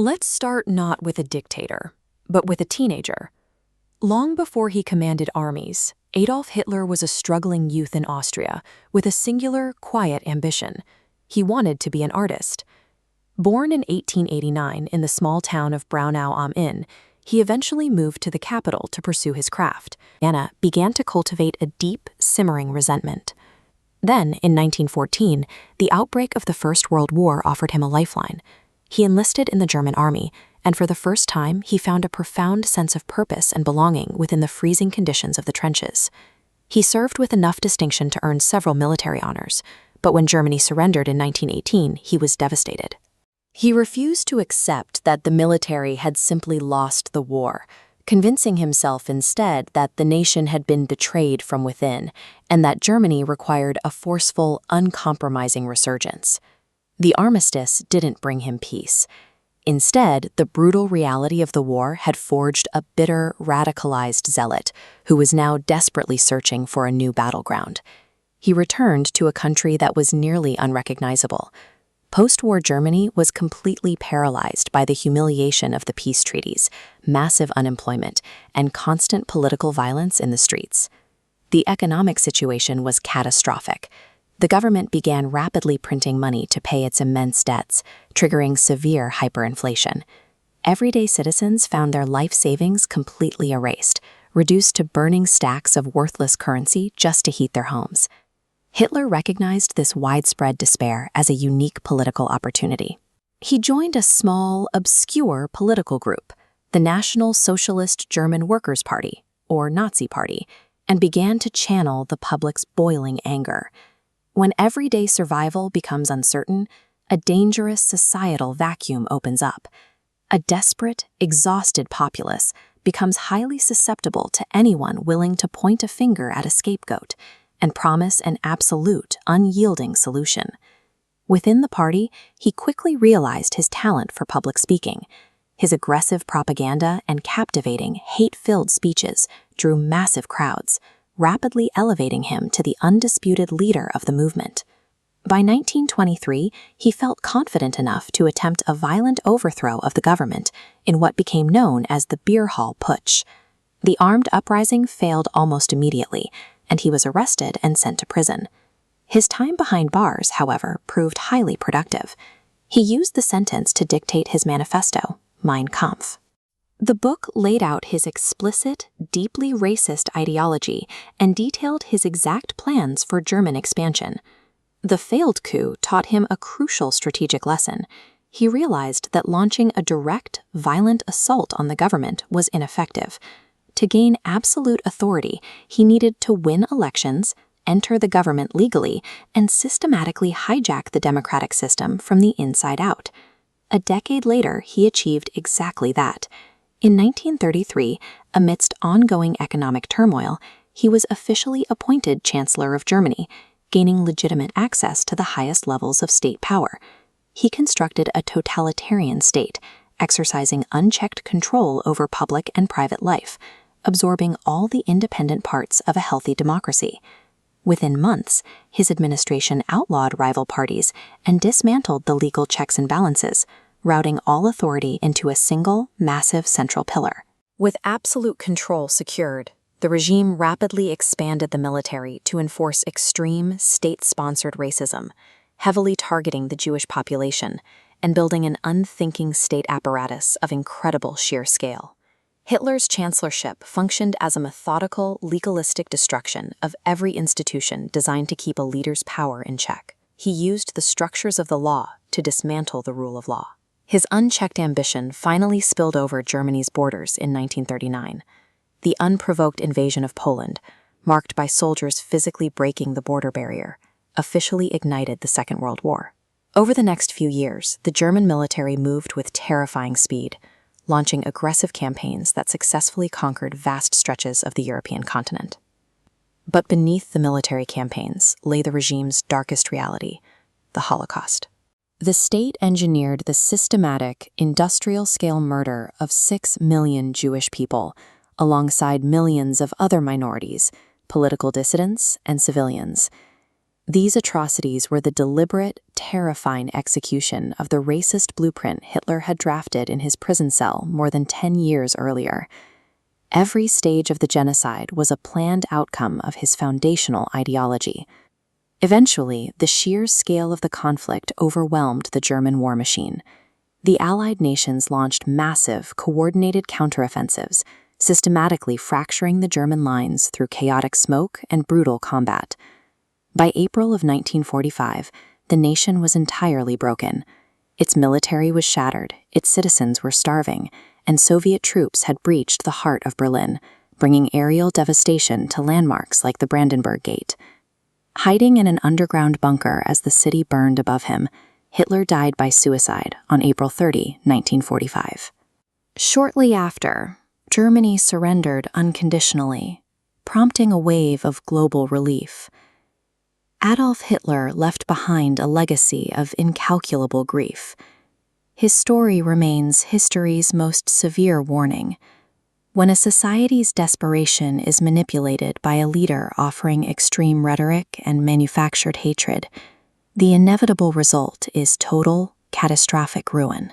Let's start not with a dictator, but with a teenager. Long before he commanded armies, Adolf Hitler was a struggling youth in Austria with a singular, quiet ambition. He wanted to be an artist. Born in 1889 in the small town of Braunau am Inn, he eventually moved to the capital to pursue his craft. Anna began to cultivate a deep, simmering resentment. Then, in 1914, the outbreak of the First World War offered him a lifeline. He enlisted in the German army, and for the first time he found a profound sense of purpose and belonging within the freezing conditions of the trenches. He served with enough distinction to earn several military honors, but when Germany surrendered in 1918, he was devastated. He refused to accept that the military had simply lost the war, convincing himself instead that the nation had been betrayed from within and that Germany required a forceful, uncompromising resurgence. The armistice didn't bring him peace. Instead, the brutal reality of the war had forged a bitter, radicalized zealot who was now desperately searching for a new battleground. He returned to a country that was nearly unrecognizable. Post-war Germany was completely paralyzed by the humiliation of the peace treaties, massive unemployment, and constant political violence in the streets. The economic situation was catastrophic. The government began rapidly printing money to pay its immense debts, triggering severe hyperinflation. Everyday citizens found their life savings completely erased, reduced to burning stacks of worthless currency just to heat their homes. Hitler recognized this widespread despair as a unique political opportunity. He joined a small, obscure political group, the National Socialist German Workers' Party, or Nazi Party, and began to channel the public's boiling anger. When everyday survival becomes uncertain, a dangerous societal vacuum opens up. A desperate, exhausted populace becomes highly susceptible to anyone willing to point a finger at a scapegoat and promise an absolute, unyielding solution. Within the party, he quickly realized his talent for public speaking. His aggressive propaganda and captivating, hate-filled speeches drew massive crowds, rapidly elevating him to the undisputed leader of the movement. By 1923, he felt confident enough to attempt a violent overthrow of the government in what became known as the Beer Hall Putsch. The armed uprising failed almost immediately, and he was arrested and sent to prison. His time behind bars, however, proved highly productive. He used the sentence to dictate his manifesto, Mein Kampf. The book laid out his explicit, deeply racist ideology and detailed his exact plans for German expansion. The failed coup taught him a crucial strategic lesson. He realized that launching a direct, violent assault on the government was ineffective. To gain absolute authority, he needed to win elections, enter the government legally, and systematically hijack the democratic system from the inside out. A decade later, he achieved exactly that. In 1933, amidst ongoing economic turmoil, he was officially appointed Chancellor of Germany, gaining legitimate access to the highest levels of state power. He constructed a totalitarian state, exercising unchecked control over public and private life, absorbing all the independent parts of a healthy democracy. Within months, his administration outlawed rival parties and dismantled the legal checks and balances, routing all authority into a single, massive central pillar. With absolute control secured, the regime rapidly expanded the military to enforce extreme, state-sponsored racism, heavily targeting the Jewish population and building an unthinking state apparatus of incredible sheer scale. Hitler's chancellorship functioned as a methodical, legalistic destruction of every institution designed to keep a leader's power in check. He used the structures of the law to dismantle the rule of law. His unchecked ambition finally spilled over Germany's borders in 1939. The unprovoked invasion of Poland, marked by soldiers physically breaking the border barrier, officially ignited the Second World War. Over the next few years, the German military moved with terrifying speed, launching aggressive campaigns that successfully conquered vast stretches of the European continent. But beneath the military campaigns lay the regime's darkest reality, the Holocaust. The state engineered the systematic, industrial-scale murder of 6 million Jewish people, alongside millions of other minorities, political dissidents, and civilians. These atrocities were the deliberate, terrifying execution of the racist blueprint Hitler had drafted in his prison cell more than 10 years earlier. Every stage of the genocide was a planned outcome of his foundational ideology. Eventually, the sheer scale of the conflict overwhelmed the German war machine. The Allied nations launched massive, coordinated counteroffensives, systematically fracturing the German lines through chaotic smoke and brutal combat. By April of 1945, the nation was entirely broken. Its military was shattered, its citizens were starving, and Soviet troops had breached the heart of Berlin, bringing aerial devastation to landmarks like the Brandenburg Gate. Hiding in an underground bunker as the city burned above him, Hitler died by suicide on April 30, 1945. Shortly after, Germany surrendered unconditionally, prompting a wave of global relief. Adolf Hitler left behind a legacy of incalculable grief. His story remains history's most severe warning. When a society's desperation is manipulated by a leader offering extreme rhetoric and manufactured hatred, the inevitable result is total, catastrophic ruin.